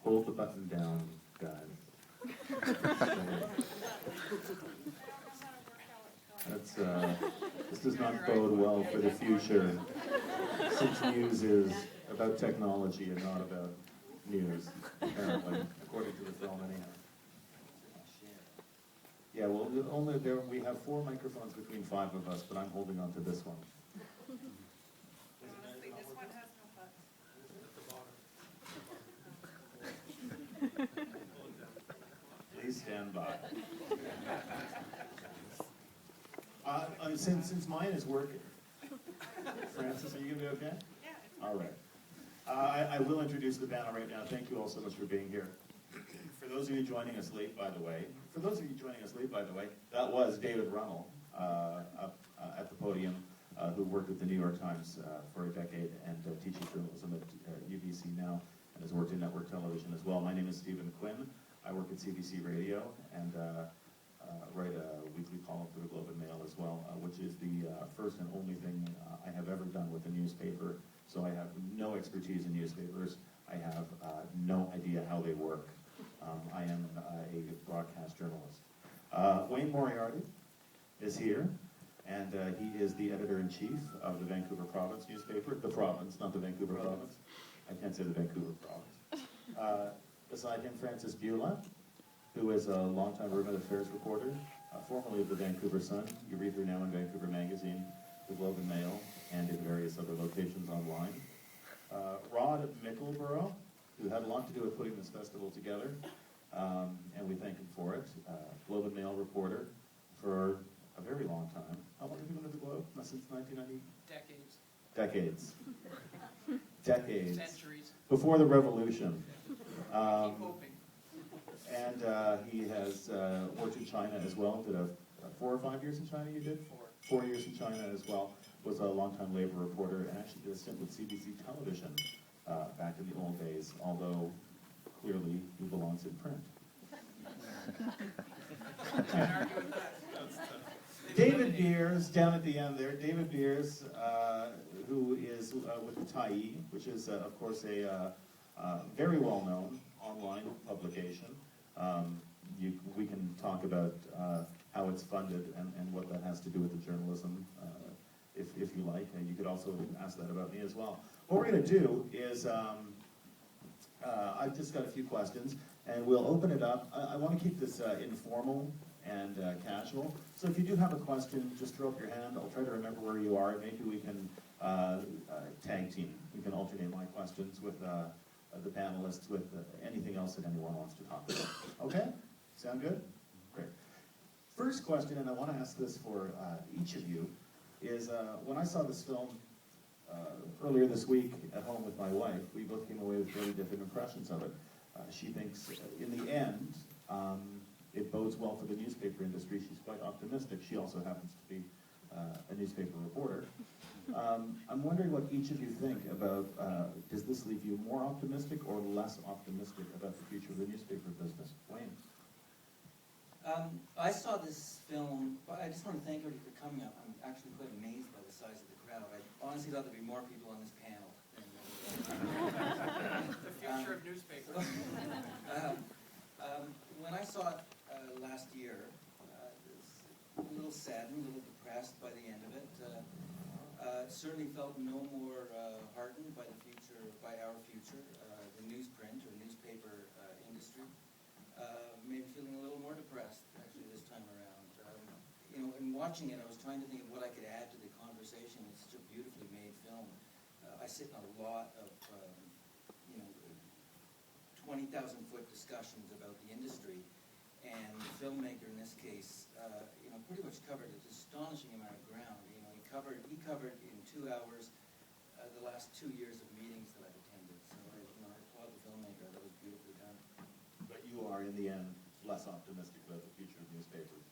Hold the button down, guys. That's, this does not bode well for the future, since news is about technology and not about news, apparently, according to the film anyhow. Yeah, well, only there, we have 4 microphones between 5 of us, but I'm holding on to this one. Honestly, this one has no buttons. Please stand by. Since mine is working, Francis, are you going to be okay? Yeah. All right. I will introduce the panel right now. Thank you all so much for being here. For those of you joining us late, by the way, that was David Runnell up at the podium, who worked at the New York Times for a decade and teaches journalism at UBC now, and has worked in network television as well. My name is Stephen Quinn. I work at CBC Radio and write a weekly column for the Globe and Mail as well, which is the first and only thing I have ever done with a newspaper. So I have no expertise in newspapers. I have no idea how they work. I am a broadcast journalist. Wayne Moriarty is here, and he is the editor-in-chief of the Vancouver Province newspaper. The Province, not the Vancouver Province. I can't say the Vancouver Province. Beside him, Francis Bula, who is a longtime urban affairs reporter, formerly of the Vancouver Sun. You read her now in Vancouver Magazine, the Globe and Mail, and in various other locations online. Rod Mickleburgh, who had a lot to do with putting this festival together, and we thank him for it. Globe and Mail reporter for a very long time. How long have you been at the Globe? Since 1990? Decades. Decades. Centuries. Before the revolution. Keep hoping. And he has worked in China as well. Did a 4 or 5 years in China you did? 4 years in China as well. Was a longtime labor reporter and actually did a stint with CBC Television back in the old days, although clearly he belongs in print. Can't argue with that. David Beers, down at the end there, David Beers, who is with the Tyee, which is, of course, a very well-known online publication. We can talk about how it's funded and what that has to do with the journalism, if you like. And you could also ask that about me as well. What we're going to do is, I've just got a few questions, and we'll open it up. I want to keep this informal and casual. So if you do have a question, just throw up your hand. I'll try to remember where you are. Maybe we can tag team. We can alternate my questions with the panelists, with anything else that anyone wants to talk about. Okay? Sound good? Great. First question, and I want to ask this for each of you, is when I saw this film earlier this week at home with my wife, we both came away with very different impressions of it. She thinks, in the end, it bodes well for the newspaper industry. She's quite optimistic. She also happens to be a newspaper reporter. I'm wondering what each of you think about, does this leave you more optimistic or less optimistic about the future of the newspaper business? Wayne? I saw this film, I just want to thank everybody for coming up. I'm actually quite amazed by the size of the crowd. I honestly thought there'd be more people on this panel. The future of newspapers. When I saw it last year, I was a little saddened, a little depressed by the end of it. Certainly felt no more heartened by the future, by our future, the newsprint or newspaper industry. Maybe feeling a little more depressed actually this time around. You know, in watching it, I was trying to think of what I could add to the conversation. It's such a beautifully made film. I sit in a lot of, 20,000-foot discussions about the industry, and the filmmaker in this case, pretty much covered an astonishing amount of ground. You know, he covered in 2 hours the last 2 years of meetings that I've attended. So I applaud the filmmaker. That was beautifully done. But you are, in the end, less optimistic about the future of newspapers.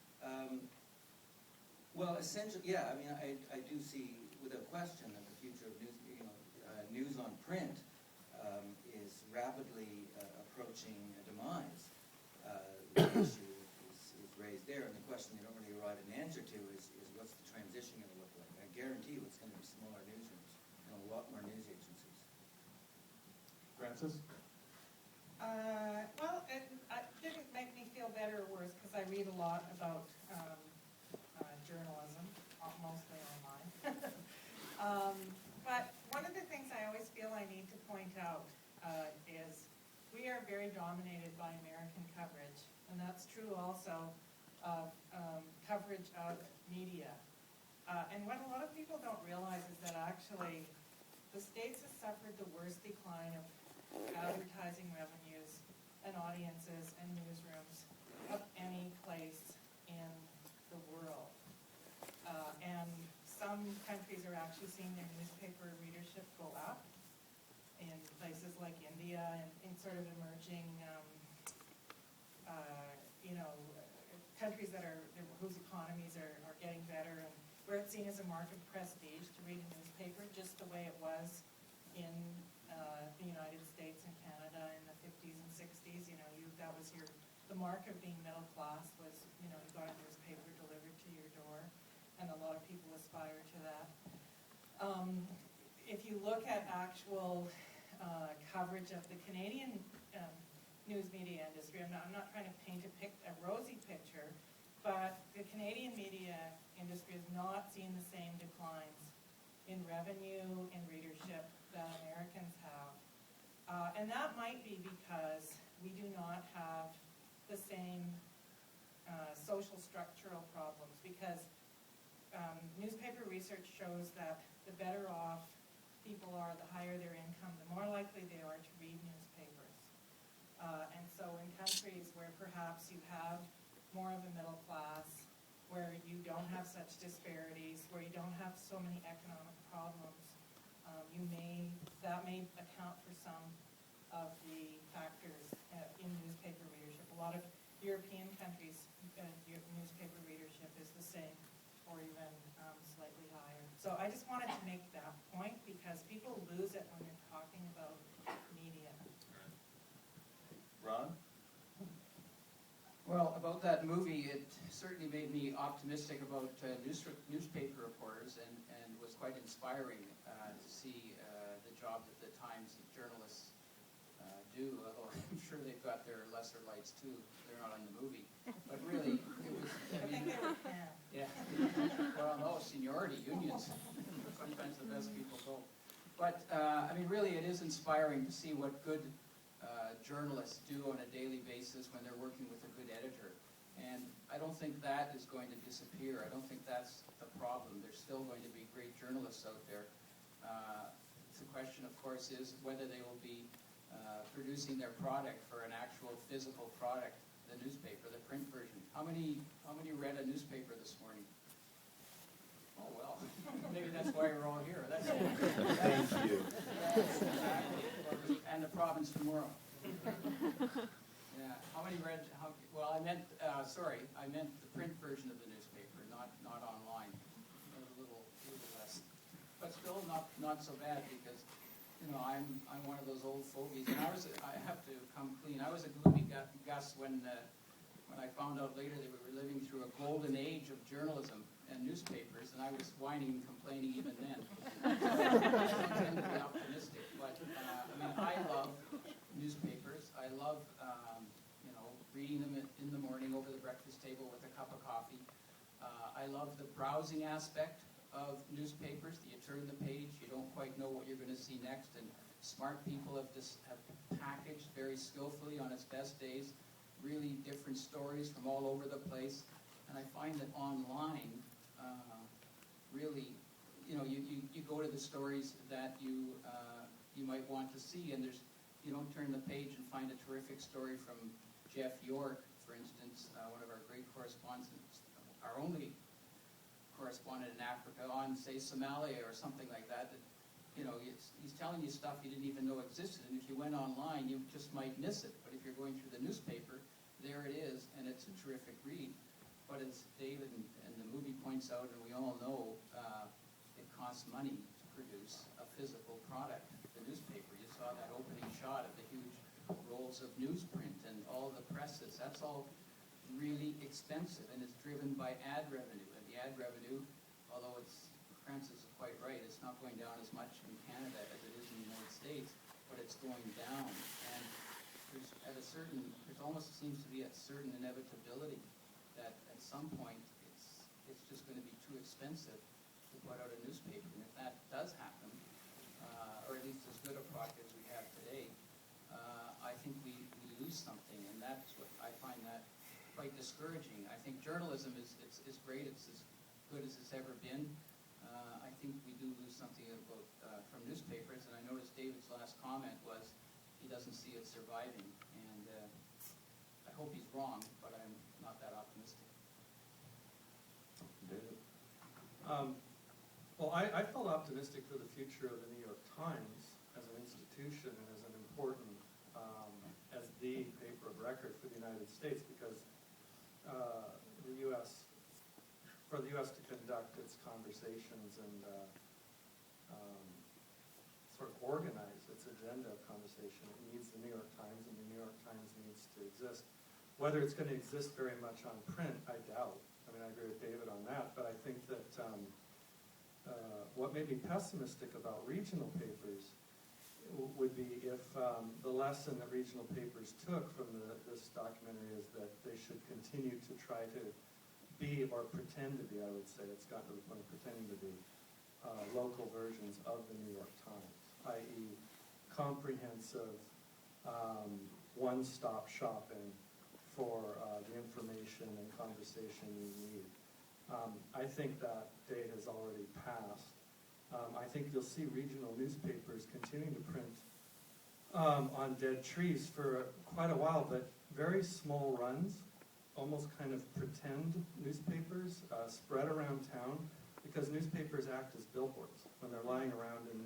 Well, essentially, yeah. I mean, I do see, without question, that the future of news, news on print is rapidly approaching a demise. The issue is raised there, and the question you don't really arrive at an answer to is what's the transition going to look like? I guarantee you it's going to be smaller newsrooms and a lot more news agencies. Francis? Well, it didn't make me feel better or worse, because I read a lot about journalism, mostly online. But one of the things I always feel I need to point out is we are very dominated by American coverage, and that's true also of coverage of media. And what a lot of people don't realize is that actually the States has suffered the worst decline of advertising revenues and audiences and newsrooms of any place in the world. And some countries are actually seeing their newspaper readership go up in places like India and in sort of emerging, countries that are whose economies are getting better, and where it's seen as a mark of prestige to read a newspaper, just the way it was in the United States and Canada in the 50s and 60s. That was the mark of being middle class was, you got a newspaper delivered to your door, and a lot of people aspire to that. If you look at actual coverage of the Canadian news media industry, I'm not trying to paint a rosy picture, but the Canadian media industry has not seen the same declines in revenue and readership that Americans have. And that might be because we do not have the same social structural problems, because newspaper research shows that the better off people are, the higher their income, the more likely they are to read newspapers. And so in countries where perhaps you have more of a middle class, where you don't have such disparities, where you don't have so many economic problems, that may account for some of the factors in newspaper readership. A lot of European countries, newspaper readership is the same, or even slightly higher. So I just wanted to make that point, because people lose it when you're talking about media. Ron? Well, about that movie, it certainly made me optimistic about newspaper reporters, and was quite inspiring to see the job that the Times journalists do, although I'm sure they've got their lesser lights too. They're not on the movie. But really, it was... I think they were 10. Yeah. Well, no, seniority, unions. Sometimes the best people go. But, really, it is inspiring to see what good journalists do on a daily basis when they're working with a good editor. And I don't think that is going to disappear. I don't think that's the problem. There's still going to be great journalists out there. The question, of course, is whether they will be producing their product for an actual physical product, the newspaper, the print version. How many read a newspaper this morning? Oh, well, maybe that's why we're all here. That's Thank you. exactly. And the province tomorrow. Yeah. How many read? Well, I meant the print version of the newspaper, not online. A little less, but still not so bad, because I'm one of those old fogies, and I have to come clean. I was a gloomy Gus when I found out later that we were living through a golden age of journalism and newspapers, and I was whining and complaining even then. I tend to be optimistic, but I love newspapers. I love reading them in the morning over the breakfast table with a cup of coffee. I love the browsing aspect of newspapers. You turn the page, you don't quite know what you're going to see next, and smart people have packaged very skillfully on its best days really different stories from all over the place. And I find that online, really, you go to the stories that you might want to see, and you don't turn the page and find a terrific story from Jeff York, for instance, one of our great correspondents, our only correspondent in Africa, on, say, Somalia or something like that, he's telling you stuff you didn't even know existed, and if you went online, you just might miss it. But if you're going through the newspaper, there it is, and it's a terrific read. But as David and the movie points out, and we all know, it costs money to produce a physical product, the newspaper. You saw that opening shot of the huge rolls of newsprint and all the presses. That's all really expensive, and it's driven by ad revenue. And the ad revenue, although Francis is quite right, it's not going down as much in Canada as it is in the United States, but it's going down. And there's, there's almost seems to be a certain inevitability that at some point it's just going to be too expensive to put out a newspaper. And if that does happen, or at least as good a product as we have today, I think we lose something, and that's what I find that quite discouraging. I think journalism is great. It's as good as it's ever been. I think we do lose something about from newspapers, and I noticed David's last comment was he doesn't see it surviving, and I hope he's wrong, but I'm not that optimistic. David? Well, I felt optimistic for the future of the New York Times as an institution and as an important, as the paper of record for the United States, because the U.S., for the U.S. to conduct its conversations and sort of organize its agenda of conversation, it needs the New York Times, and the New York Times needs to exist. Whether it's going to exist very much on print, I doubt. I mean, I agree with David on that, but I think that what made me pessimistic about regional papers would be if the lesson that regional papers took from this documentary is that they should continue to try to be, or pretend to be, I would say, it's gotten to the point of pretending to be, local versions of the New York Times, i.e. comprehensive, one-stop shopping for the information and conversation you need. I think that day has already passed. I think you'll see regional newspapers continuing to print on dead trees for quite a while, but very small runs, almost kind of pretend newspapers spread around town, because newspapers act as billboards. When they're lying around in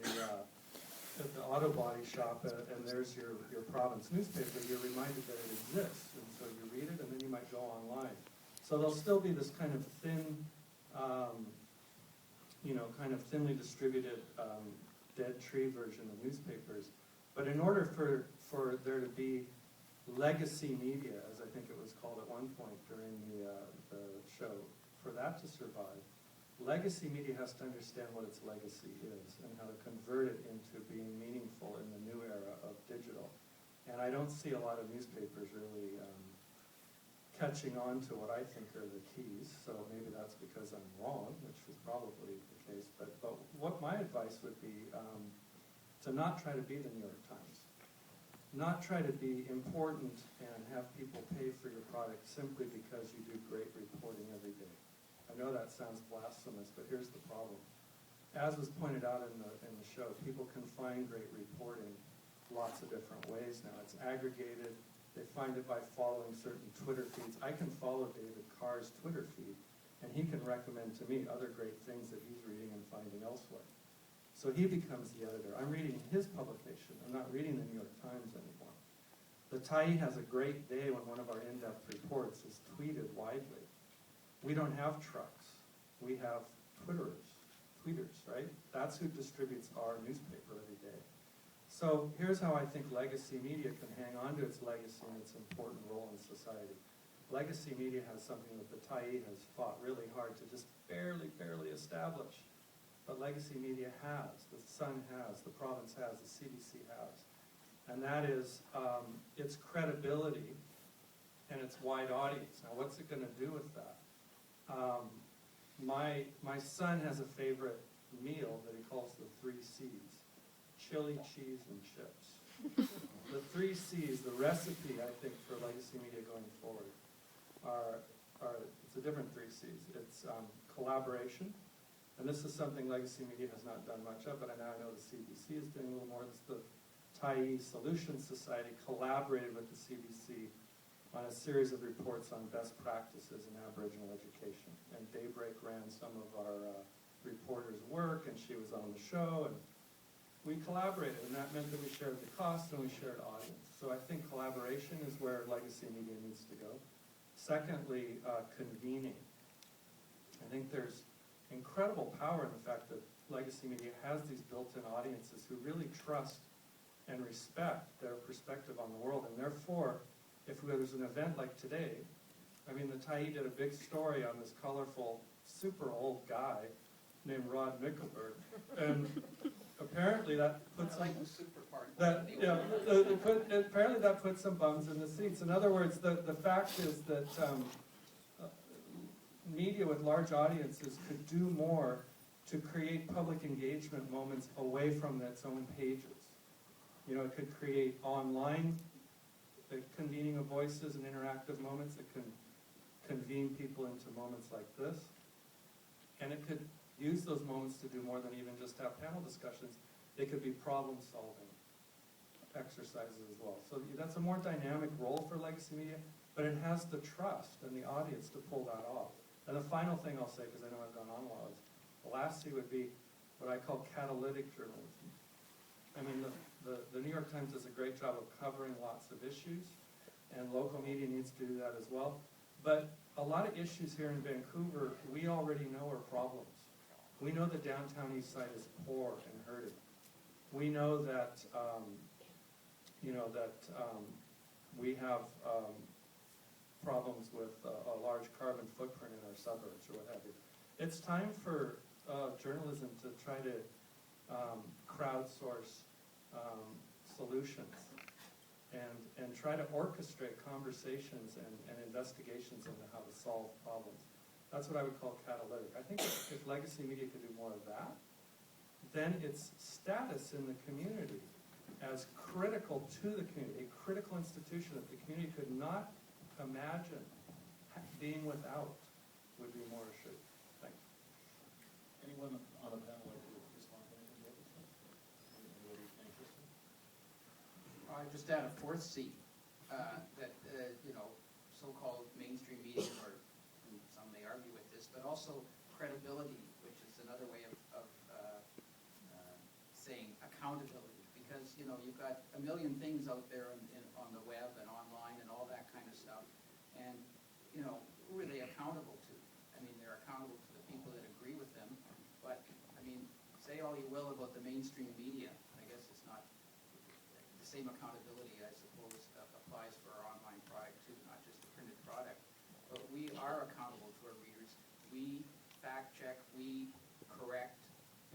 at the auto body shop and there's your province newspaper, you're reminded that it exists, and so you read it and then you might go online. So there'll still be this kind of thin, kind of thinly distributed dead tree version of newspapers. But in order for there to be legacy media, as I think it was called at one point during the show, for that to survive, legacy media has to understand what its legacy is and how to convert it into being meaningful in the new era of digital. And I don't see a lot of newspapers really catching on to what I think are the keys. So maybe that's because I'm wrong, which is probably the case. But what my advice would be to not try to be the New York Times. Not try to be important and have people pay for your product simply because you do great reporting every day. I know that sounds blasphemous, but here's the problem. As was pointed out in the show, people can find great reporting lots of different ways now. It's aggregated. They find it by following certain Twitter feeds. I can follow David Carr's Twitter feed, and he can recommend to me other great things that he's reading and finding elsewhere. So he becomes the editor. I'm reading his publication. I'm not reading the New York Times anymore. The Tyee has a great day when one of our in-depth reports is tweeted widely. We don't have trucks. We have tweeters, right? That's who distributes our newspaper every day. So here's how I think legacy media can hang on to its legacy and its important role in society. Legacy media has something that the Tyee has fought really hard to just barely establish. But legacy media has, the Sun has, the province has, the CBC has. And that is its credibility and its wide audience. Now what's it going to do with that? My son has a favorite meal that he calls the 3 C's. Chili, cheese, and chips. The 3 C's, the recipe, I think, for legacy media going forward it's a different 3 C's. It's collaboration, and this is something legacy media has not done much of, but now I know the CBC is doing a little more. This is the Tyee Solutions Society collaborated with the CBC on a series of reports on best practices in Aboriginal education. And Daybreak ran some of our reporters' work, and she was on the show, and we collaborated, and that meant that we shared the cost and we shared audience. So I think collaboration is where legacy media needs to go. Secondly, convening. I think there's incredible power in the fact that legacy media has these built-in audiences who really trust and respect their perspective on the world, and therefore, if there's an event like today, I mean, the Tyee did a big story on this colorful, super old guy named Mickleburgh, and apparently that puts I some, like the super part. that, yeah, apparently that puts some bums in the seats. In other words, the fact is that media with large audiences could do more to create public engagement moments away from its own pages. You know, it could create online convening of voices and interactive moments. It can convene people into moments like this. And it could use those moments to do more than even just have panel discussions. They could be problem-solving exercises as well. So that's a more dynamic role for legacy media, but it has the trust and the audience to pull that off. And the final thing I'll say, because I know I've gone on a while, is the last C would be what I call catalytic journalism. I mean, the New York Times does a great job of covering lots of issues, and local media needs to do that as well. But a lot of issues here in Vancouver, we already know are problems. We know the downtown east side is poor and hurting. We know that, we have problems with a large carbon footprint in our suburbs or what have you. It's time for journalism to try to crowdsource solutions and try to orchestrate conversations and investigations into how to solve problems. That's what I would call catalytic. I think if legacy media could do more of that, then its status in the community as critical to the community, a critical institution that the community could not imagine being without, would be more assured. Thanks. Anyone on the panel like to respond to anything like this? Anybody interested? I just add a fourth C, that, so-called mainstream media, or some may argue with this, but also credibility, which is another way of saying accountability. Because, you've got a million things out there on the web and online and all that kind of stuff. And, who are they accountable to? I mean, they're accountable to the people that agree with them. But, say all you will about the mainstream media. I guess it's not the same accountability, I suppose, applies for our online product too, not just the printed product. But we are accountable to our readers. We fact check, we correct.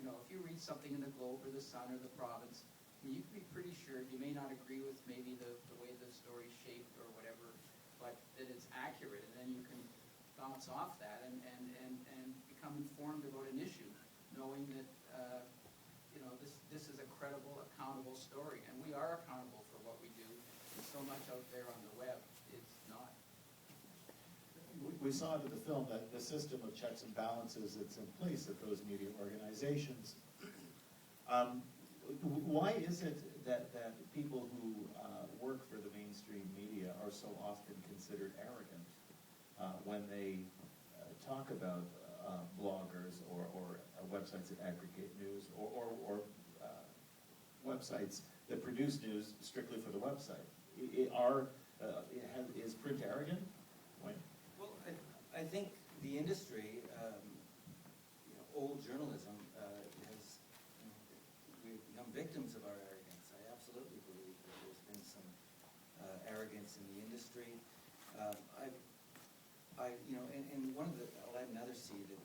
If you read something in the Globe or the Sun or the Province, you can be pretty sure you may not agree with maybe the way the story's shaped or whatever, but that it's accurate, and then you can bounce off that and become informed about an issue, knowing that this is a credible, accountable story, and we are accountable for what we do. And so much out there on the web is not. We saw in the film that the system of checks and balances that's in place at those media organizations. Why is it that people who work for the mainstream media are so often considered arrogant when they talk about bloggers or websites that aggregate news or websites that produce news strictly for the website? Is print arrogant? Wayne? Well, I think the industry, old journalism, we've become victims of our arrogance. I absolutely believe that there's been some arrogance in the industry. And one of the, I'll add another C that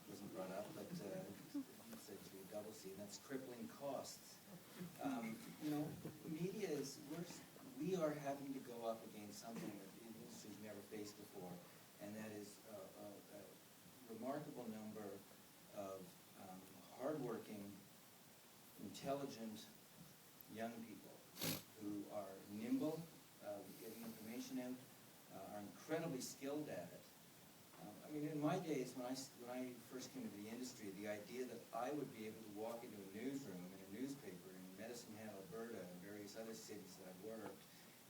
wasn't brought up, but it's actually a double C, and that's crippling costs. Media is, we are having to go up against something that the industry's never faced before, and that is a remarkable number of hardworking, intelligent young people who are nimble, getting information out, are incredibly skilled at it. In my days, when I first came into the industry, the idea that I would be able to walk into a newsroom in a newspaper in Medicine Hat, Alberta, and various other cities that I worked,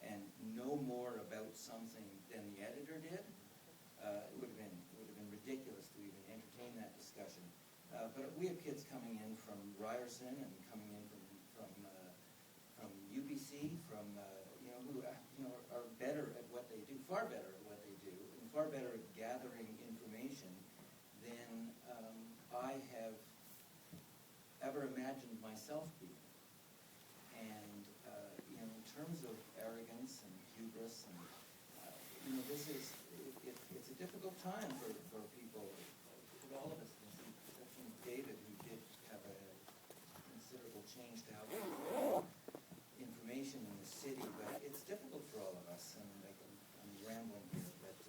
and know more about something than the editor did, it would have been ridiculous to even entertain that discussion. But we have kids coming in from Ryerson and coming in from UBC, who are better at what they do, far better at what they do, and far better at gathering information than I have ever imagined myself being. And in terms of arrogance and hubris, and it's a difficult time for people, for all of us. Except David, who did have a change to how we get information in the city, but it's difficult for all of us, and like, I'm rambling here, but,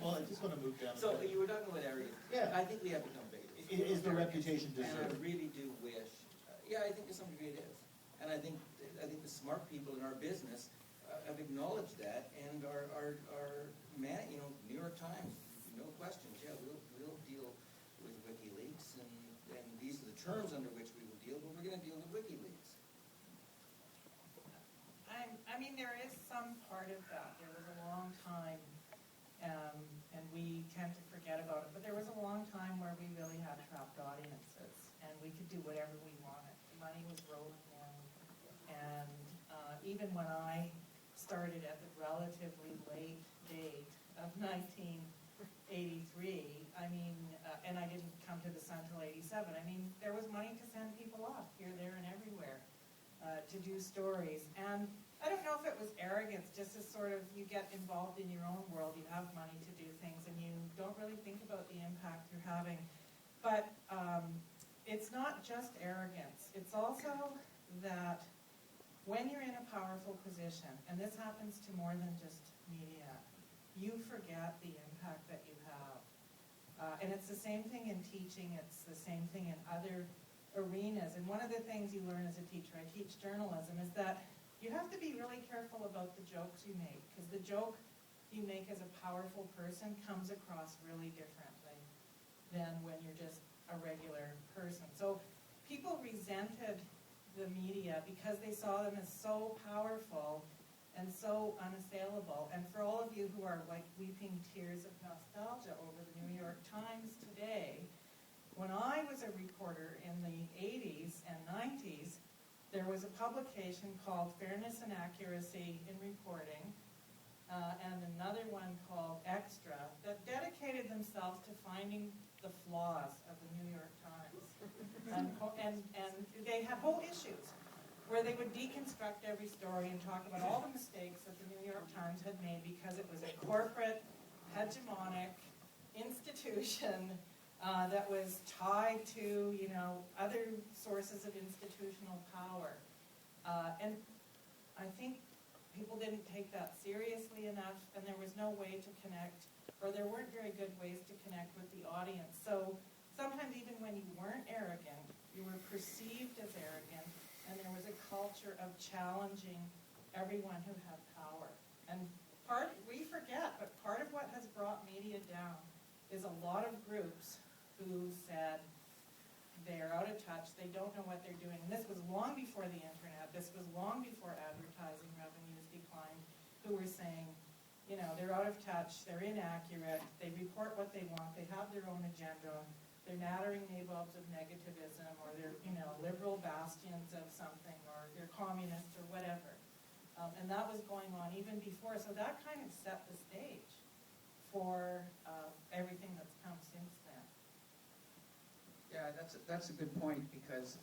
Well, I just want to move down. so you were talking about areas. Yeah. I think we have become bigger. Is the reputation And I deserved? really do wish, yeah, I think to some degree it is. And I think the smart people in our business have acknowledged that and are you know, New York Times, no questions, yeah, we'll deal with WikiLeaks, and these are the terms under which we will deal, but we're gonna deal with WikiLeaks. I mean, there is some part of that. There was a long time, and we tend to forget about it, but there was a long time where we really had trapped audiences, and we could do whatever we wanted. The money was rolling in, and even when I started at the relatively late date of 1983, I mean, and I didn't come to the Sun till '87, I mean, there was money to send people off here, there, and everywhere to do stories. And I don't know if it was arrogance, just as sort of you get involved in your own world, you have money to do things, and you don't really think about the impact you're having. But it's not just arrogance. It's also that when you're in a powerful position, and this happens to more than just media, you forget the impact that you have. And it's the same thing in teaching, it's the same thing in other arenas. And one of the things you learn as a teacher, I teach journalism, is that you have to be really careful about the jokes you make, because the joke you make as a powerful person comes across really differently than when you're just a regular person. So people resented the media because they saw them as so powerful and so unassailable. And for all of you who are like weeping tears of nostalgia over the New York Times today, when I was a reporter in the 80s and 90s, there was a publication called Fairness and Accuracy in Reporting, and another one called Extra, that dedicated themselves to finding the flaws of the New York Times. And they had whole issues where they would deconstruct every story and talk about all the mistakes that the New York Times had made because it was a corporate, hegemonic institution that was tied to, you know, other sources of institutional power. And I think people didn't take that seriously enough, and there was no way to connect, or there weren't very good ways to connect with the audience. So sometimes even when you weren't arrogant, you were perceived as arrogant, and there was a culture of challenging everyone who had power. And we forget, but part of what has brought media down is a lot of groups who said they're out of touch, they don't know what they're doing. And this was long before the internet, this was long before advertising revenues declined, who were saying, you know, they're out of touch, they're inaccurate, they report what they want, they have their own agenda, they're nattering nabobs of negativism, or they're, you know, liberal bastions of something, or they're communists, or whatever. And that was going on even before, so that kind of set the stage for everything that's come since then. Yeah, that's a good point, because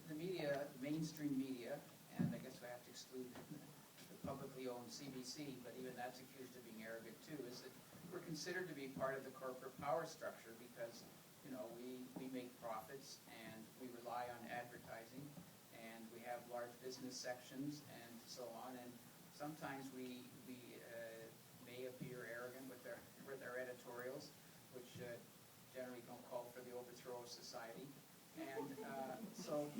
the media, mainstream media, and I guess I have to exclude the publicly owned CBC, but even that's accused of being arrogant too, is that we're considered to be part of the corporate power structure because, you know, we make profits and we rely on advertising and we have large business sections and so on, and sometimes we may appear arrogant with our editorials, which generally don't call for the overthrow of society. And so,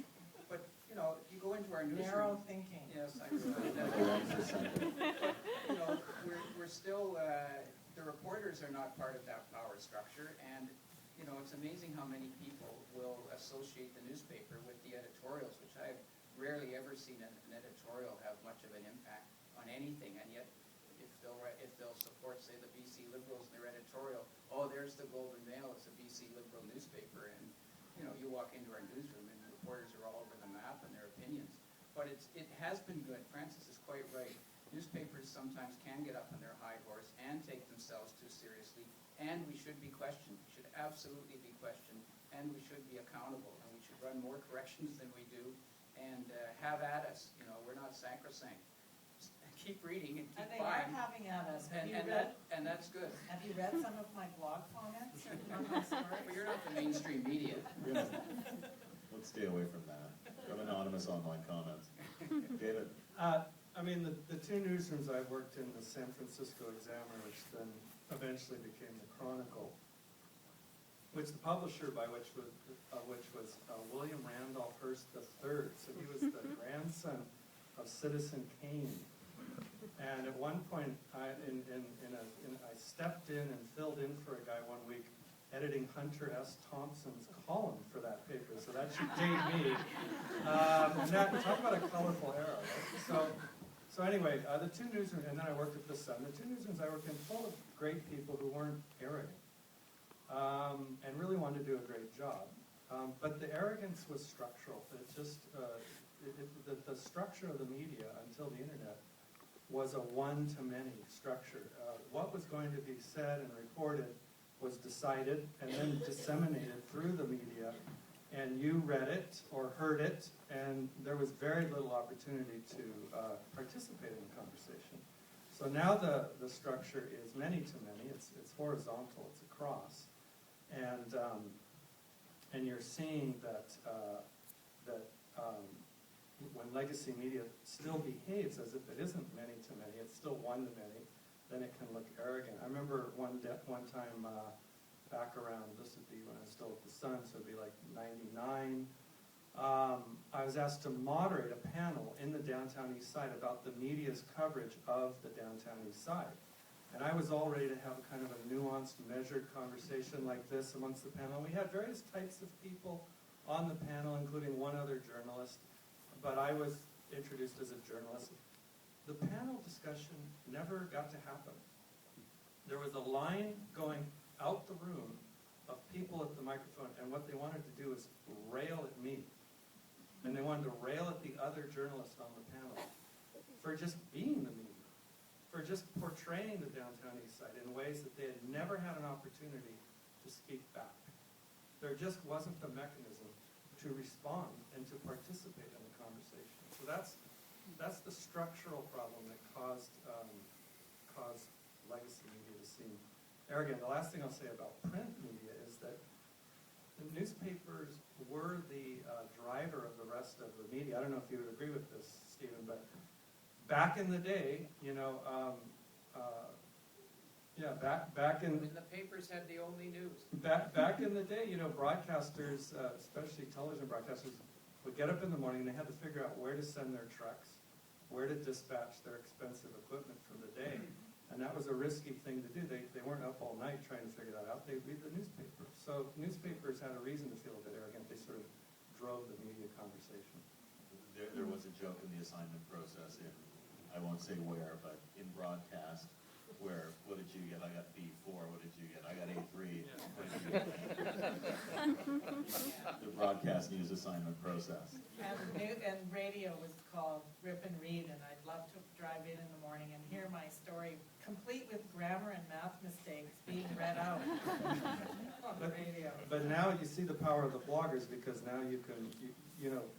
but, you know, you go into our newsroom. Narrow thinking. Yes, I realize that. But, you know, we're still, the reporters are not part of that power structure, and, you know, it's amazing how many people will associate the newspaper with the editorials, which I've rarely ever seen an editorial have much of an impact on anything, and yet if they'll support, say, the BC Liberals in their editorial, oh, there's the Golden Mail, it's a BC Liberal newspaper, and, you know, you walk into our newsroom and the reporters are all over the map and their opinions. But it has been good. Francis is quite right. Newspapers sometimes can get up on their high horse and take themselves too seriously, and we should be questioned. We should absolutely be questioned, and we should be accountable, and we should run more corrections than we do, and have at us. You know, we're not sacrosanct. keep reading and And keep they are buying. having at us. Have you And read, that's good. have you read some of my blog comments on my stories? But you're not the mainstream media. Let's stay away from that, from anonymous online comments. David? I mean, the two newsrooms I worked in, the San Francisco Examiner, which then eventually became the Chronicle, which the publisher by which was William Randolph Hearst III. So he was the grandson of Citizen Kane. And at one point, I stepped in and filled in for a guy one week editing Hunter S. Thompson's column for that paper. So that should date me. And that, talk about a colorful era, right? So anyway, the two newsrooms, and then I worked at the Sun. The two newsrooms I worked in, full of great people who weren't arrogant, and really wanted to do a great job. But the arrogance was structural. It just, the structure of the media until the internet was a one-to-many structure. What was going to be said and reported was decided and then disseminated through the media, and you read it or heard it, and there was very little opportunity to participate in the conversation. So now the structure is many-to-many. It's horizontal. It's across, and you're seeing that when legacy media still behaves as if it isn't many-to-many, it's still one-to-many, then it can look arrogant. I remember one time back around, this would be when I was still at the Sun, so it'd be like 99, I was asked to moderate a panel in the downtown east side about the media's coverage of the downtown east side. And I was all ready to have kind of a nuanced, measured conversation like this amongst the panel. We had various types of people on the panel, including one other journalist, but I was introduced as a journalist. The panel discussion never got to happen. There was a line going out the room of people at the microphone, and what they wanted to do is rail at me. And they wanted to rail at the other journalists on the panel for just being the media, for just portraying the downtown east side in ways that they had never had an opportunity to speak back. There just wasn't the mechanism to respond and to participate in the conversation. So that's the structural problem that caused legacy media to seem arrogant. The last thing I'll say about print media is that the newspapers were the driver of the rest of the media. I don't know if you would agree with this, Stephen, but back in the day, back in When the papers had the only news. back in the day, broadcasters, especially television broadcasters, would get up in the morning and they had to figure out where to send their trucks, where to dispatch their expensive equipment for the day. And that was a risky thing to do. They weren't up all night trying to figure that out. They read the newspaper. So newspapers had a reason to feel a bit arrogant. They sort of drove the media conversation. There was a joke in the assignment process in, I won't say where, but in broadcast, where, what did you get? I got B4. What did you get? I got A3. What did you get? The broadcast news assignment process. And radio was called Rip and Read, and I'd love to drive in the morning and hear my story, complete with grammar and math mistakes, being read out on the radio. But now you see the power of the bloggers, because now you can,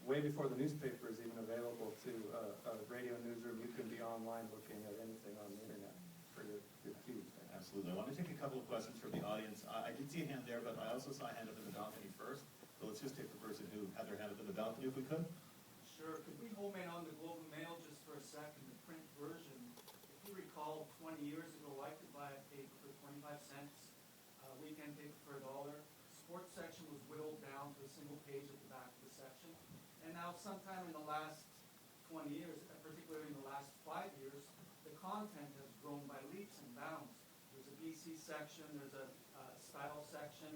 way before the newspaper is even available to a radio newsroom, you can be online looking at anything on the internet for your feed. Absolutely. I want to take a couple of questions from the audience. I did see a hand there, but I also saw a hand up in the balcony first. So let's just take the person who had their hand up in the balcony if we could. Sure. Could we home in on the Globe and Mail just for a second, the print version? If you recall, 20 years ago, I could buy a paper for 25 cents, a weekend paper for $1. Sports section was whittled down to a single page at the back of the section. And now sometime in the last 20 years, particularly in the last 5 years, the content has grown by leaps and bounds. There's a BC section, there's a style section,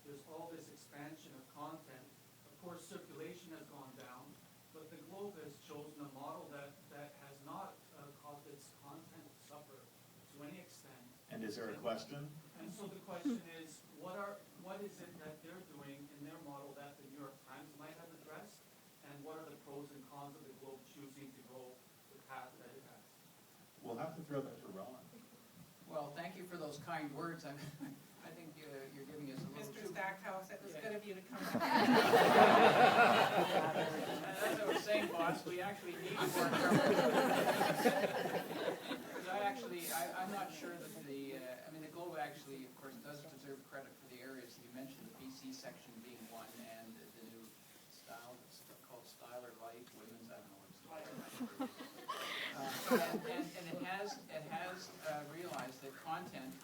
there's all this expansion of content. Of course, circulation has gone down, but the Globe has chosen a model that has not caused its content to suffer to any extent. And is there a question? And so the question is, what is it that they're doing in their model that the New York Times might have addressed? And what are the pros and cons of the Globe choosing to go the path that it has? We'll have to throw that to Ron. Well, thank you for those kind words. I think you're giving us a little Mr. too... Stackhouse, it was good of you to come. As I was saying, saying, boss, we actually need more coverage. Because I'm not sure that the Globe actually, of course, does deserve credit for the areas that you mentioned, the BC section being one, and the new style that's called Style or Life, women's, I don't know what it's called. And it has realized that content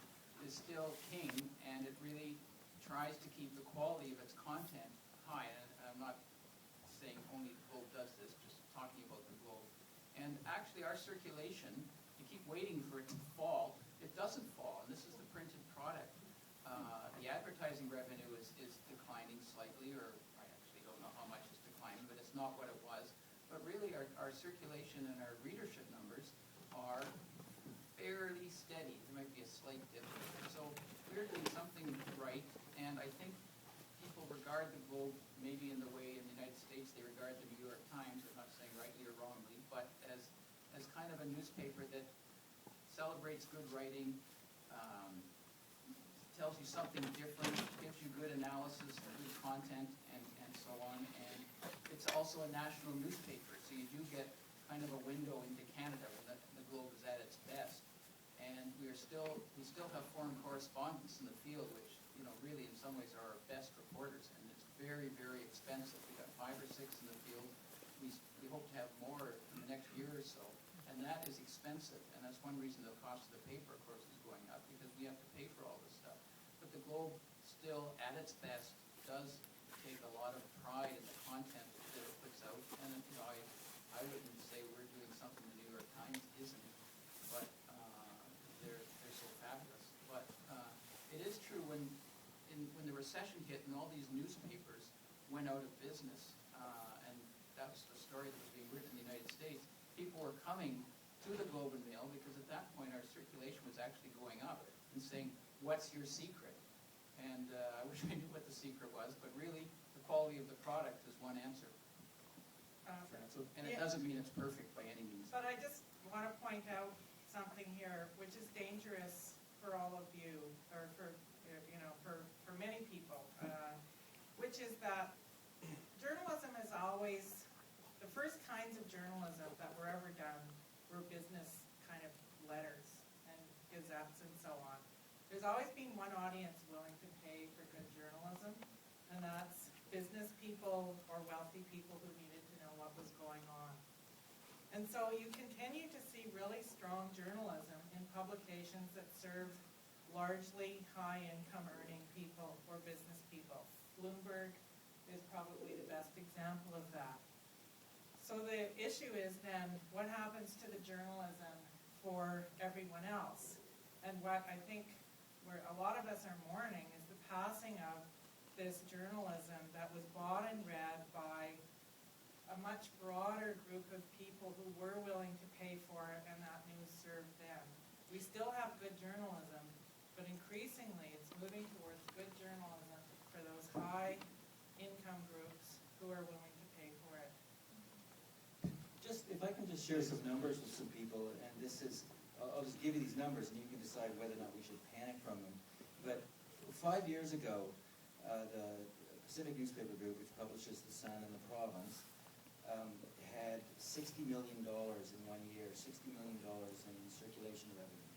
is still king, and it really tries to keep the quality of its content high. And I'm not saying only the Globe does this, just talking about the Globe. And actually, our circulation, you keep waiting for it to fall. It doesn't fall, and this is the printed product. The advertising revenue is declining slightly, or I actually don't know how much it's declining, but it's not what it was. But really, our circulation and our readership numbers are fairly steady. There might be a slight dip. So we're doing something right, and I think people regard the Globe maybe in the way in the United States they regard the New York Times, I'm not saying rightly or wrongly, but as kind of a newspaper that celebrates good writing, tells you something different, gives you good analysis, good content, and so on. And it's also a national newspaper, so you do get kind of a window into Canada when the Globe is at its best. And we still have foreign correspondents in the field, which really in some ways are our best reporters, and it's very, very expensive. We've got 5 or 6 in the field. We hope to have more in the next year or so, and that is expensive, and that's one reason the cost of the paper, of course, is going up, because we have to pay for all this stuff. But the Globe still, at its best, does take a lot of pride in the content that it puts out, and I wouldn't say we're doing something the New York Times isn't, but they're so fabulous. But it is true when the recession hit and all these newspapers went out of business, and that's the story that was being written in the United States, people were coming to the Globe and Mail because at that point our circulation was actually going up and saying, what's your secret? And I wish I knew what the secret was, but really the quality of the product is one answer. And it doesn't mean it's perfect by any means. But I just want to point out something here, which is dangerous for all of you, or for many people, which is that journalism is always, the first kinds of journalism that were ever done were business kind of letters and gazettes and so on. There's always been one audience willing to pay for good journalism, and that's business people or wealthy people who needed to know what was going on. And so you continue to see really strong journalism in publications that serve largely high-income earning people or business people. Bloomberg is probably the best example of that. So the issue is then, what happens to the journalism for everyone else? And what I think where a lot of us are mourning is the passing of this journalism that was bought and read by a much broader group of people who were willing to pay for it, and that news served them. We still have good journalism, but increasingly it's moving towards good journalism for those high-income groups who are willing to pay for it. If I can just share some numbers with some people, and this is, I'll just give you these numbers and you can decide whether or not we should panic from them. But 5 years ago, the Pacific Newspaper Group, which publishes The Sun and The Province, had $60 million in 1 year, $60 million in circulation revenue.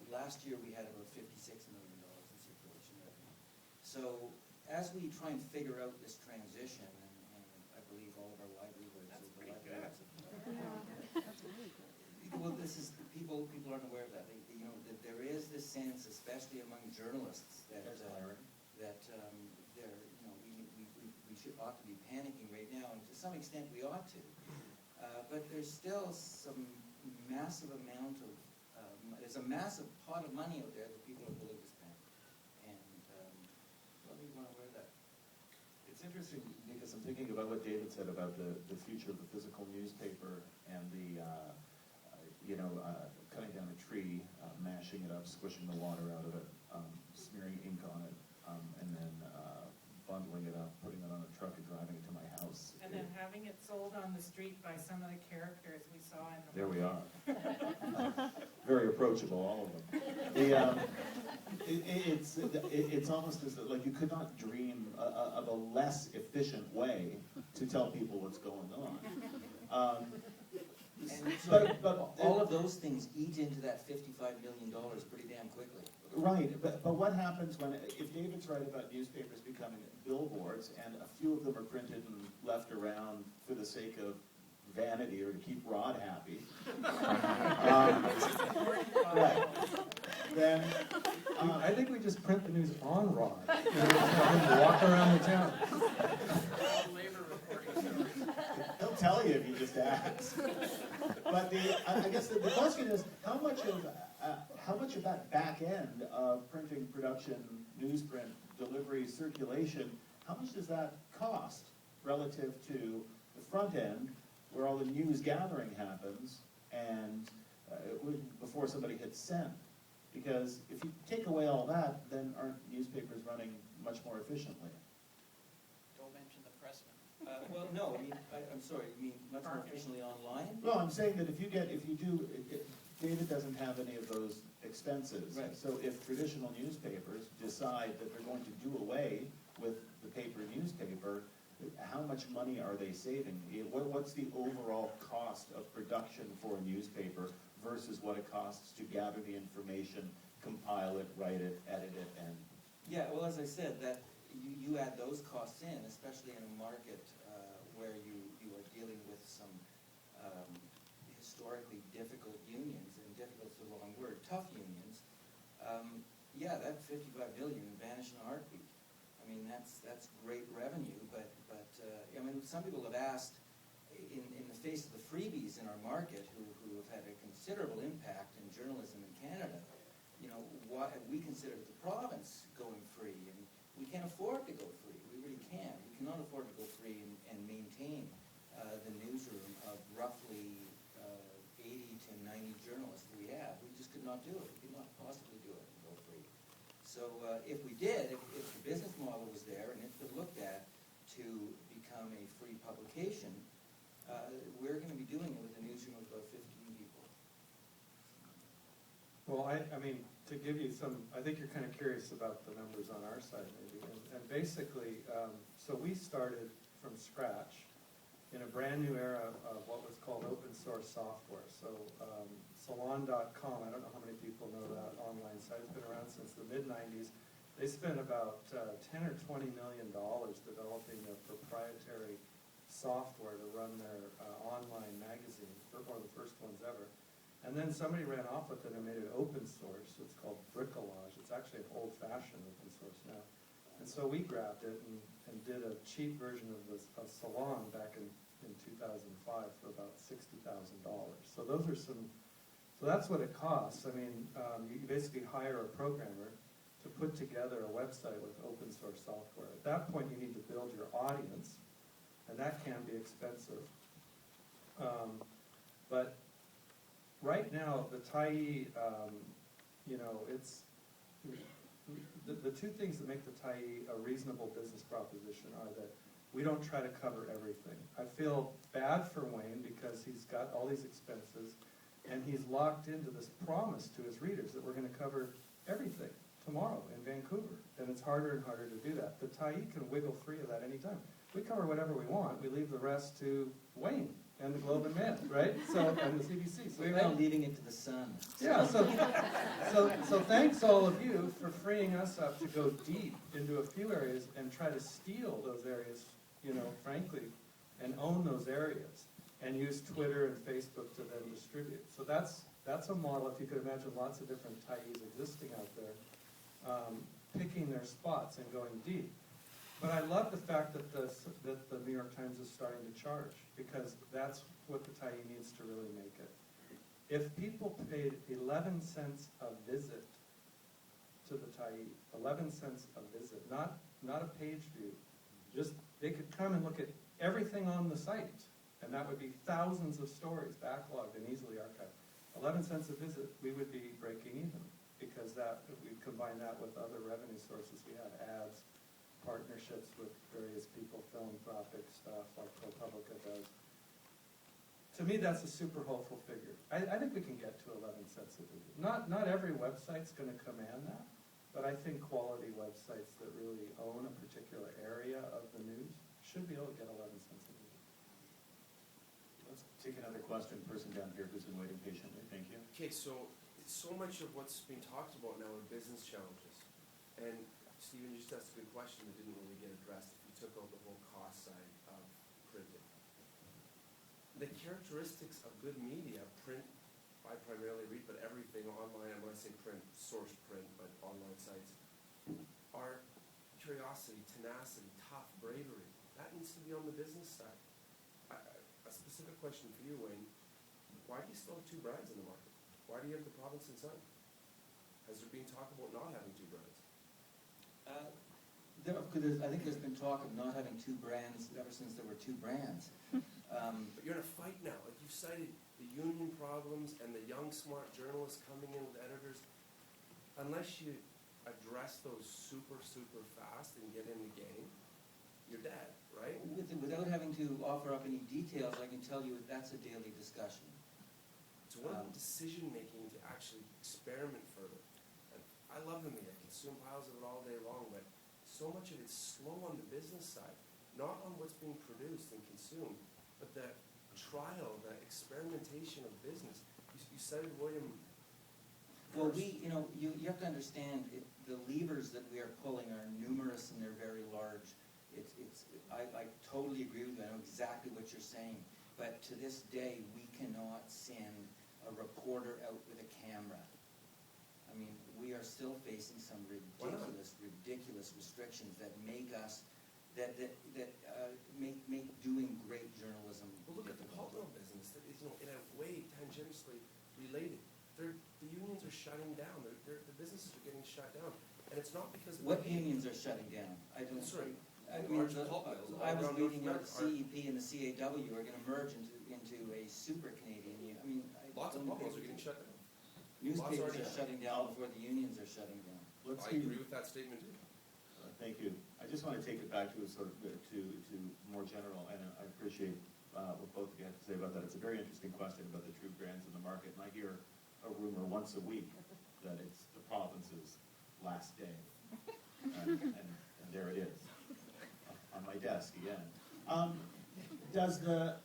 Last year we had about $56 million in circulation revenue. So as we try and figure out this transition, and I believe all of our livelihoods That's is the pretty livelihoods of That's really good. well, this is people aren't aware of that. That there is this sense, especially among journalists, that we ought to be panicking right now, and to some extent we ought to. But there's still some massive amount of there's a massive pot of money out there that people are willing to spend, and what do you want to wear that? It's interesting because I'm thinking about what David said about the future of the physical newspaper and the cutting down a tree, mashing it up, squishing the water out of it, smearing ink on it, and then bundling it up, putting it on a truck and driving it to my house. And then having it sold on the street by some of the characters we saw in the There we movie. are. Very approachable, all of them. It's almost as though, like, you could not dream of a less efficient way to tell people what's going on. And so, But all of those things eat into that $55 million pretty damn quickly. Right, but what happens when, if David's right about newspapers becoming billboards, and a few of them are printed and left around for the sake of vanity or to keep Rod happy, right, then, I think we just print the news on Rod. And walk around the town. All labor reporting stories. he'll tell you if you just ask. But I guess the question is, how much of that back end of printing, production, newsprint, delivery, circulation, how much does that cost relative to the front end, where all the news gathering happens, and before somebody hits send? Because if you take away all that, then aren't newspapers running much more efficiently? Don't mention the pressman. Well, no, I mean, I'm sorry, you mean much more efficiently online? Well, I'm saying that if you do, David doesn't have any of those expenses. Right. So if traditional newspapers decide that they're going to do away with the paper newspaper, how much money are they saving? What's the overall cost of production for a newspaper versus what it costs to gather the information, compile it, write it, edit it, and... Yeah, well, as I said, that you add those costs in, especially in a market where you are dealing with some historically difficult unions, and difficult's the wrong word, tough unions. Yeah, that $55 billion vanished in a heartbeat. I mean, that's great revenue, but I mean, some people have asked, in the face of the freebies in our market, who have had a considerable impact in journalism in Canada, you know, why we consider the province going free, and we can't afford to go free. We really can't. We cannot afford to go free and maintain the newsroom of roughly 80 to 90 journalists that we have. We just could not do it. We could not possibly do it and go free. So if we did, if the business model was there and if it looked at to become a free publication, we're going to be doing it with a newsroom of about 15 people. Well, I mean, to give you some, I think you're kind of curious about the numbers on our side maybe. And basically, so we started from scratch in a brand new era of what was called open source software. So salon.com, I don't know how many people know that online site. It's been around since the mid-90s. They spent about $10 or $20 million developing a proprietary software to run their online magazine, one of the first ones ever. And then somebody ran off with it and made it open source. It's called Bricolage. It's actually an old-fashioned open source now. And so we grabbed it and did a cheap version of Salon back in 2005 for about $60,000. So those are some, so that's what it costs. I mean, you basically hire a programmer to put together a website with open source software. At that point, you need to build your audience, and that can be expensive. But right now, the Tyee, you know, it's, the two things that make the Tyee a reasonable business proposition are that we don't try to cover everything. I feel bad for Wayne because he's got all these expenses, and he's locked into this promise to his readers that we're going to cover everything tomorrow in Vancouver, and it's harder and harder to do that. The Tyee can wiggle free of that anytime. We cover whatever we want. We leave the rest to Wayne and the Globe and Mail, right? So, and the CBC. So We're now leaving it to the sun. yeah, so thanks all of you for freeing us up to go deep into a few areas and try to steal those areas, you know, frankly, and own those areas and use Twitter and Facebook to then distribute. So that's a model, if you could imagine lots of different Tyees existing out there, picking their spots and going deep. But I love the fact that the New York Times is starting to charge, because that's what the Tyee needs to really make it. If people paid 11 cents a visit to the Tyee, 11 cents a visit, not a page view, just they could come and look at everything on the site, and that would be thousands of stories backlogged and easily archived. 11 cents a visit, we would be breaking even, because that we combine that with other revenue sources we have, ads, partnerships with various people, philanthropic stuff like ProPublica does. me, that's a super hopeful figure. I think we can get to 11 cents a visit. Not every website's going to command that, but I think quality websites that really own a particular area of the news should be able to get 11 cents a visit. Let's take another question. Person down here who's been waiting patiently. Thank you. Okay, so much of what's being talked about now are business challenges. And Stephen, you just asked a good question that didn't really get addressed if you took out the whole cost side of printing. The characteristics of good media, print, I primarily read, but everything online, I'm going to say print, source print, but online sites, are curiosity, tenacity, tough, bravery. That needs to be on the business side. A specific question for you, Wayne. Why do you still have two brands in the market? Why do you have the Province and Sun? Has there been talk about not having two brands? I think there's been talk of not having two brands ever since there were two brands. But you're in a fight now. Like you've cited the union problems and the young, smart journalists coming in with editors. Unless you address those super, super fast and get in the game, you're dead, right? Without having to offer up any details, I can tell you that's a daily discussion. So what about decision-making to actually experiment further? And I love the media. I consume piles of it all day long, but so much of it's slow on the business side, not on what's being produced and consumed, but the trial, the experimentation of business. You cited William. Well, you have to understand, the levers that we are pulling are numerous and they're very large. I totally agree with you. I know exactly what you're saying. But to this day, we cannot send a reporter out with a camera. I mean, we are still facing some ridiculous restrictions that make us, make doing great journalism Well, look at the pulp mill business. That is, in a way, tangentially related. The unions are shutting down. The businesses are getting shut down. And it's not because of What unions are shutting down? I don't. Sorry. I mean, Large pulp mills all I was around reading North that America CEP and the CAW are going to merge into a super Canadian union. I mean, Lots of pulp mills are getting shut down. Newspapers already are shutting down before the unions are shutting down. Let's I keep. agree with that statement too. Thank you. I just want to take it back to a sort of to more general, and I appreciate what both of you have to say about that. It's a very interesting question about the true brands in the market, and I hear a rumor once a week that it's the province's last day, and there it is on my desk again. Does the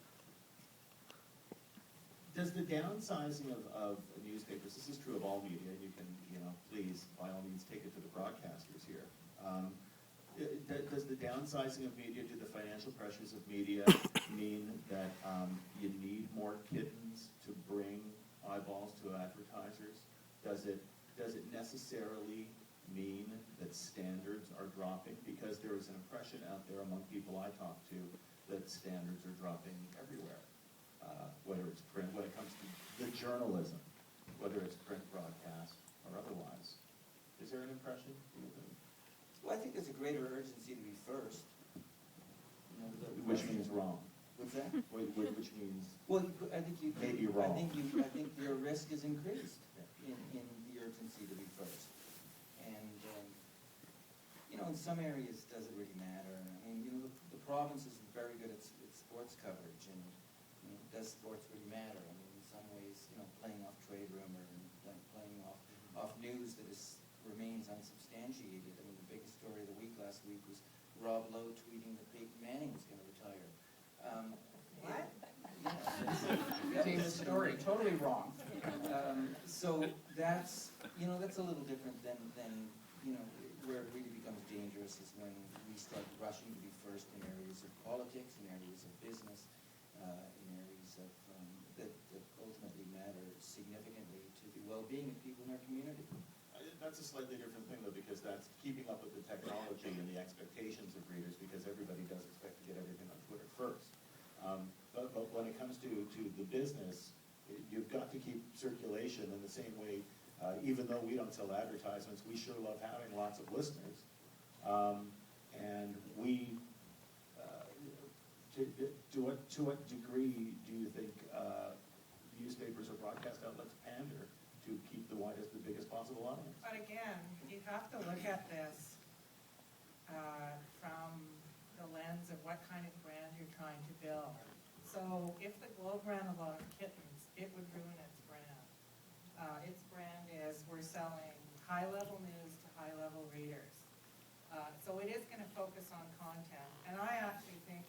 downsizing of newspapers, this is true of all media, you can, please, by all means, take it to the broadcasters here. Does the downsizing of media, do the financial pressures of media mean that you need more kittens to bring eyeballs to advertisers? Does it necessarily mean that standards are dropping? Because there is an impression out there among people I talk to that standards are dropping everywhere. Whether it's print, when it comes to the journalism, whether it's print broadcast or otherwise. Is there an impression? Well, I think there's a greater urgency to be first. Which means wrong. What's that? Which means Well, I think you maybe wrong. I think your risk is increased in the urgency to be first. And in some areas, does it really matter? I mean, the province is very good at sports coverage, and does sports really matter? I mean, in some ways, playing off trade rumor and playing off news that remains unsubstantiated. I mean, the biggest story of the week last week was Rob Lowe tweeting that Peyton Manning was going to retire. What? Change the story, totally wrong. So that's a little different than where it really becomes dangerous is when we start rushing to be first in areas of politics, in areas of business, in areas of that ultimately matter significantly to the well-being of people in our community. That's a slightly different thing, though, because that's keeping up with the technology and the expectations of readers, because everybody does expect to get everything on Twitter first. But when it comes to the business, you've got to keep circulation in the same way. Even though we don't sell advertisements, we sure love having lots of listeners. And we, to what degree do you think newspapers or broadcast outlets pander to keep the biggest possible audience? But again, you have to look at this from the lens of what kind of brand you're trying to build. So if the Globe ran a lot of kittens, it would ruin its brand. Its brand is we're selling high-level news to high-level readers. So it is going to focus on content. And I actually think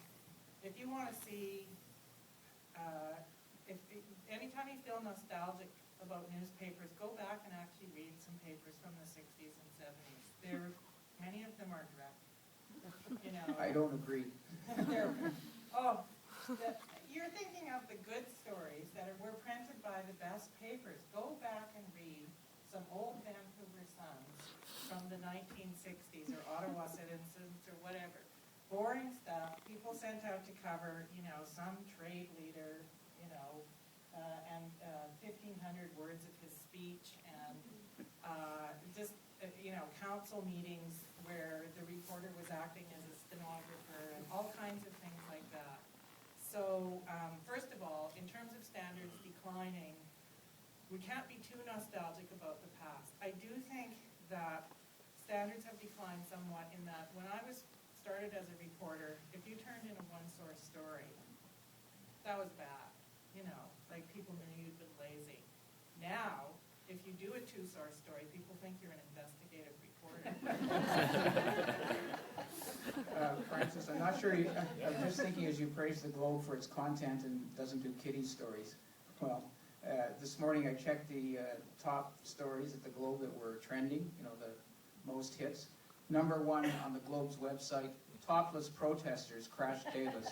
if you want to see, anytime you feel nostalgic about newspapers, go back and actually read some papers from the 60s and 70s. Many of them are direct. You know, I don't agree. You're thinking of the good stories that were printed by the best papers. Go back and read some old Vancouver Suns from the 1960s or Ottawa Citizens or whatever. Boring stuff. People sent out to cover, some trade leader, and 1,500 words of his speech, and council meetings where the reporter was acting as a stenographer, and all kinds of things like that. So, first of all, in terms of standards declining, we can't be too nostalgic about the past. I do think that standards have declined somewhat in that when I started as a reporter, if you turned in a one-source story, that was bad. Like people knew you'd been lazy. Now, if you do a two-source story, people think you're an investigative reporter. Francis, I'm not sure, I'm just thinking as you praise the Globe for its content and doesn't do kiddie stories. Well, this morning I checked the top stories at the Globe that were trending, the most hits. Number 1 on the Globe's website, topless protesters crash Davis.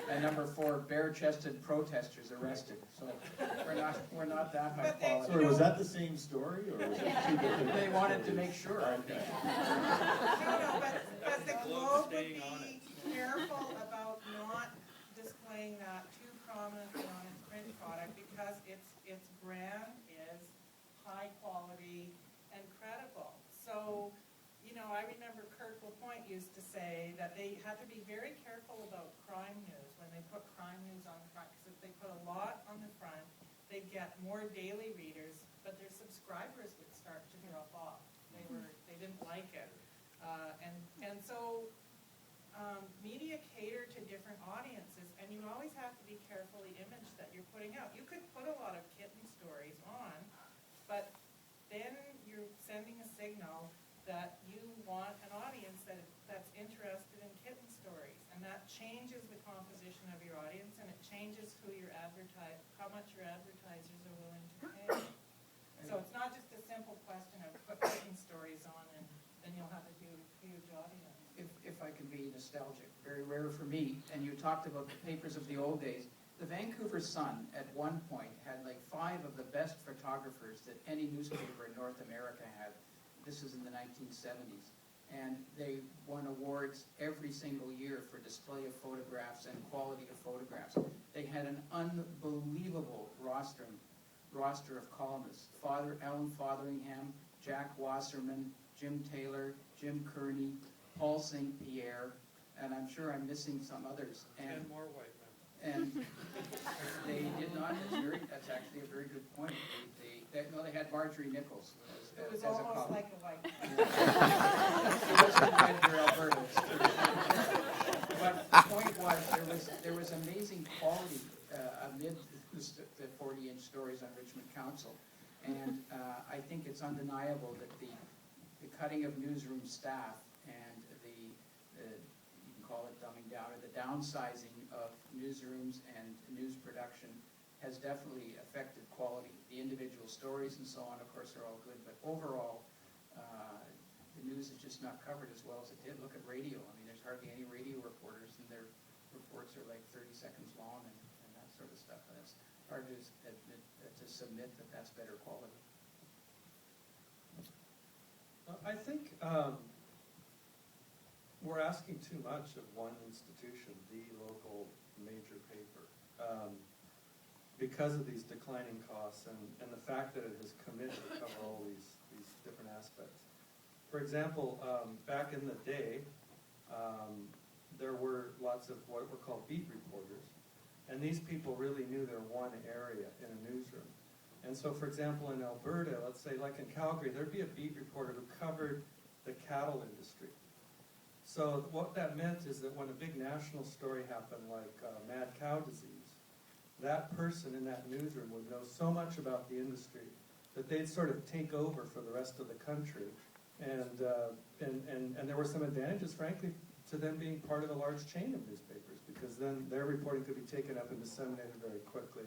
And number 4, bare-chested protesters arrested. So we're not that high quality. Sorry, was that the same story, or was it two different? They wanted to make sure. Okay. No, but the Globe would staying on be careful about not displaying that too prominently on its print product because its brand is high quality and credible. So, I remember Kirk LaPointe used to say that they had to be very careful about crime news when they put crime news on the front, because if they put a lot on the front, they'd get more daily readers, but their subscribers would start to drop off. They didn't like it. So media cater to different audiences, and you always have to be carefully imaged that you're putting out. You could put a lot of kitten stories on, but then you're sending a signal that you want an audience that's interested in kitten stories, and that changes the composition of your audience, and it changes how much your advertisers are willing to pay. So it's not just a simple question of put kitten stories on, and then you'll have a huge audience. If I can be nostalgic, very rare for me, and you talked about the papers of the old days, the Vancouver Sun at one point had like 5 of the best photographers that any newspaper in North America had. This is in the 1970s. And they won awards every single year for display of photographs and quality of photographs. They had an unbelievable roster of columnists. Alan Fotheringham, Jack Wasserman, Jim Taylor, Jim Kearney, Paul St. Pierre, and I'm sure I'm missing some others. And more white men. And they did not, that's actually a very good point. They had Marjorie Nichols It was as a almost column. like a white man. It wasn't Edgar Alberta. But the point was, there was amazing quality amid the 40-inch stories on Richmond Council. And I think it's undeniable that the cutting of newsroom staff and you can call it dumbing down, or the downsizing of newsrooms and news production has definitely affected quality. The individual stories and so on, of course, are all good, but overall, the news is just not covered as well as it did. Look at radio. I mean, there's hardly any radio reporters, and their reports are like 30 seconds long and that sort of stuff. And it's hard to submit that that's better quality. I think we're asking too much of one institution, the local major paper, because of these declining costs and the fact that it has committed to cover all these different aspects. For example, back in the day, there were lots of what were called beat reporters, and these people really knew their one area in a newsroom. And so, for example, in Alberta, let's say like in Calgary, there'd be a beat reporter who covered the cattle industry. So what that meant is that when a big national story happened, like mad cow disease, that person in that newsroom would know so much about the industry that they'd sort of take over for the rest of the country. And there were some advantages, frankly, to them being part of a large chain of newspapers, because then their reporting could be taken up and disseminated very quickly.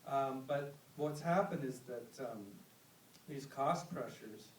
But what's happened is that these cost pressures